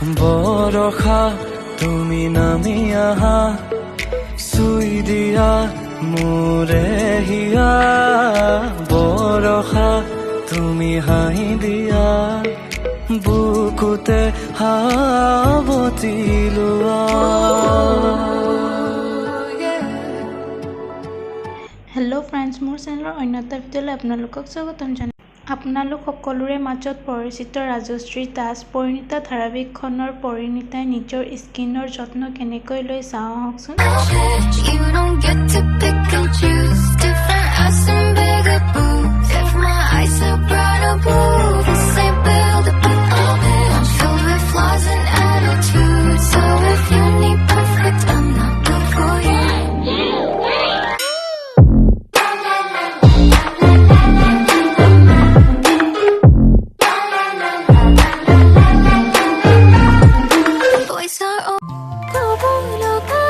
বৰষা তুমি নামি আহা চুই দিয়া মোৰে হিয়া বৰষা তুমি হাঁহি দিয়া বুকুতে হাৱতি লোৱা। হেল্ল' ফ্ৰেণ্ডছ, মোৰ চেনেলৰ অন্য এটা ভিডিঅ'লৈ আপোনালোকক স্বাগতম জনাই। আপোনালোক সকলোৰে মাজত পৰিচিত ৰাজশ্ৰী দাস পৰিণীতা ধাৰাবাহিকখনৰ পৰিণীতাই নিজৰ স্কিনৰ যত্ন কেনেকৈ লৈ চাওঁ আহকচোন। Double look